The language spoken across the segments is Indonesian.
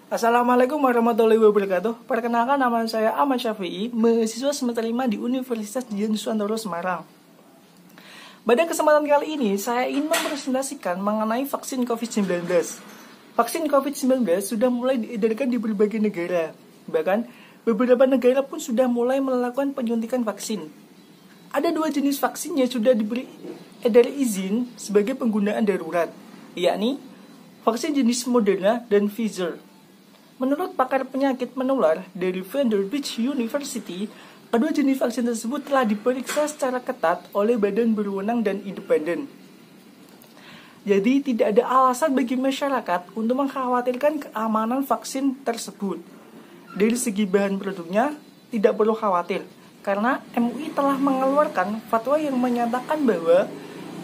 Assalamualaikum warahmatullahi wabarakatuh. Perkenalkan, nama saya Ahmad Syafi'i, mahasiswa semester 5 di Universitas Dian Nusantara Semarang. Pada kesempatan kali ini, saya ingin mempresentasikan mengenai vaksin COVID-19. Vaksin COVID-19 sudah mulai diedarkan di berbagai negara. Bahkan, beberapa negara pun sudah mulai melakukan penyuntikan vaksin. Ada dua jenis vaksin yang sudah diberi izin sebagai penggunaan darurat, yakni vaksin jenis Moderna dan Pfizer. Menurut pakar penyakit menular dari Vanderbilt University, kedua jenis vaksin tersebut telah diperiksa secara ketat oleh badan berwenang dan independen. Jadi tidak ada alasan bagi masyarakat untuk mengkhawatirkan keamanan vaksin tersebut. Dari segi bahan produknya, tidak perlu khawatir, karena MUI telah mengeluarkan fatwa yang menyatakan bahwa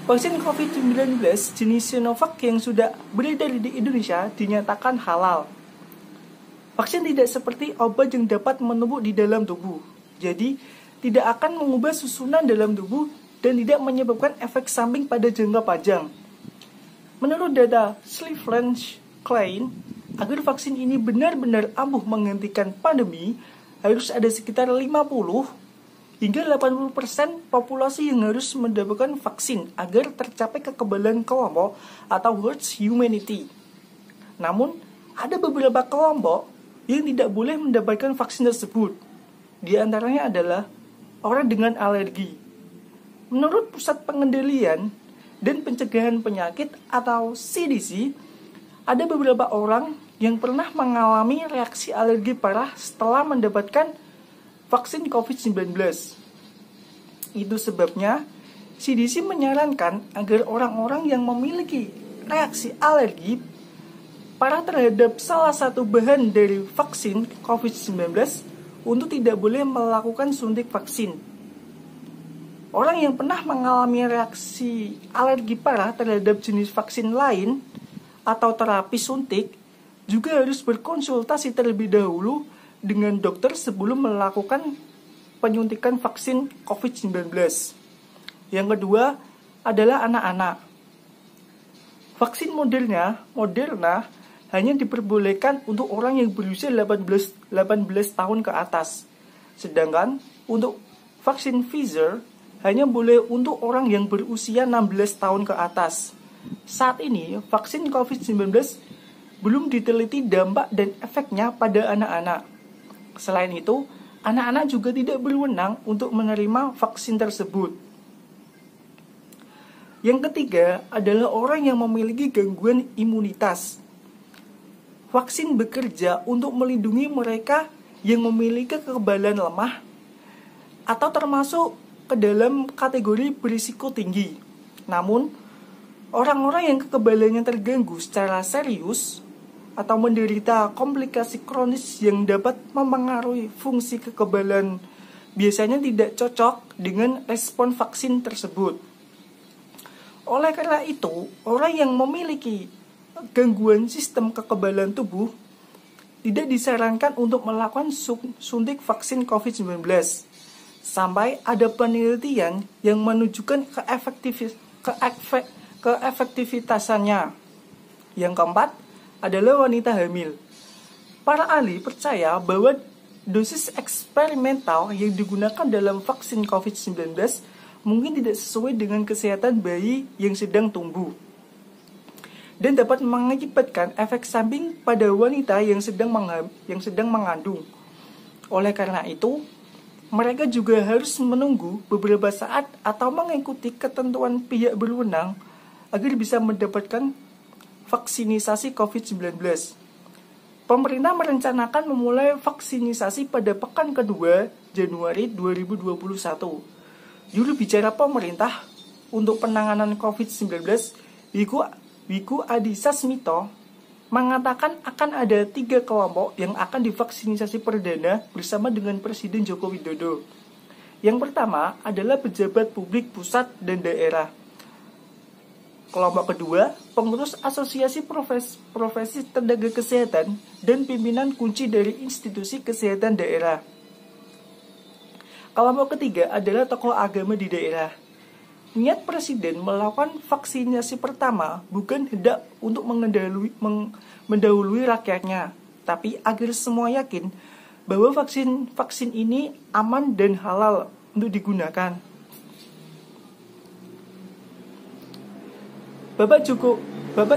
vaksin COVID-19 jenis Sinovac yang sudah beredar di Indonesia dinyatakan halal. Vaksin tidak seperti obat yang dapat menumpuk di dalam tubuh, jadi tidak akan mengubah susunan dalam tubuh dan tidak menyebabkan efek samping pada jangka panjang. Menurut data Cleveland Clinic, agar vaksin ini benar-benar ampuh menghentikan pandemi, harus ada sekitar 50 hingga 80% populasi yang harus mendapatkan vaksin agar tercapai kekebalan kelompok atau herd immunity. Namun, ada beberapa kelompok yang tidak boleh mendapatkan vaksin tersebut. Di antaranya adalah orang dengan alergi. Menurut Pusat Pengendalian dan Pencegahan Penyakit atau CDC, ada beberapa orang yang pernah mengalami reaksi alergi parah setelah mendapatkan vaksin COVID-19. Itu sebabnya CDC menyarankan agar orang-orang yang memiliki reaksi alergi parah terhadap salah satu bahan dari vaksin COVID-19 untuk tidak boleh melakukan suntik vaksin. Orang yang pernah mengalami reaksi alergi parah terhadap jenis vaksin lain atau terapi suntik juga harus berkonsultasi terlebih dahulu dengan dokter sebelum melakukan penyuntikan vaksin COVID-19. Yang kedua adalah anak-anak. Vaksin Moderna hanya diperbolehkan untuk orang yang berusia 18 tahun ke atas. Sedangkan untuk vaksin Pfizer hanya boleh untuk orang yang berusia 16 tahun ke atas. Saat ini, vaksin COVID-19 belum diteliti dampak dan efeknya pada anak-anak. Selain itu, anak-anak juga tidak berwenang untuk menerima vaksin tersebut. Yang ketiga adalah orang yang memiliki gangguan imunitas. Vaksin bekerja untuk melindungi mereka yang memiliki kekebalan lemah atau termasuk ke dalam kategori berisiko tinggi. Namun, orang-orang yang kekebalannya terganggu secara serius atau menderita komplikasi kronis yang dapat mempengaruhi fungsi kekebalan biasanya tidak cocok dengan respon vaksin tersebut. Oleh karena itu, orang yang memiliki gangguan sistem kekebalan tubuh tidak disarankan untuk melakukan suntik vaksin COVID-19 sampai ada penelitian yang menunjukkan keefektivitasannya. Yang keempat adalah wanita hamil. Para ahli percaya bahwa dosis eksperimental yang digunakan dalam vaksin COVID-19 mungkin tidak sesuai dengan kesehatan bayi yang sedang tumbuh dan dapat mengakibatkan efek samping pada wanita yang sedang mengandung. Oleh karena itu, mereka juga harus menunggu beberapa saat atau mengikuti ketentuan pihak berwenang agar bisa mendapatkan vaksinisasi COVID-19. Pemerintah merencanakan memulai vaksinisasi pada pekan kedua Januari 2021. Juru bicara pemerintah untuk penanganan COVID-19, Wiku Adhisa Smito, mengatakan akan ada 3 kelompok yang akan divaksinasi perdana bersama dengan Presiden Joko Widodo. Yang pertama adalah pejabat publik pusat dan daerah. Kelompok kedua, pengurus asosiasi profesi tenaga kesehatan dan pimpinan kunci dari institusi kesehatan daerah. Kelompok ketiga adalah tokoh agama di daerah. Niat Presiden melakukan vaksinasi pertama bukan hendak untuk mendahului rakyatnya, tapi agar semua yakin bahwa vaksin ini aman dan halal untuk digunakan. Bapak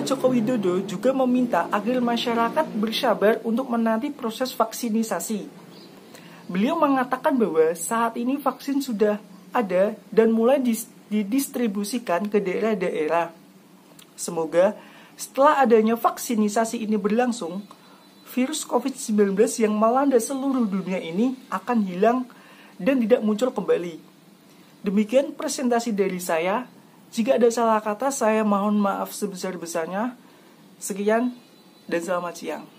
Joko Widodo juga meminta agar masyarakat bersabar untuk menanti proses vaksinisasi. Beliau mengatakan bahwa saat ini vaksin sudah ada dan mulai didistribusikan ke daerah-daerah. Semoga setelah adanya vaksinisasi ini berlangsung, virus COVID-19 yang melanda seluruh dunia ini akan hilang dan tidak muncul kembali. Demikian presentasi dari saya. Jika ada salah kata, saya mohon maaf sebesar-besarnya. Sekian dan selamat siang.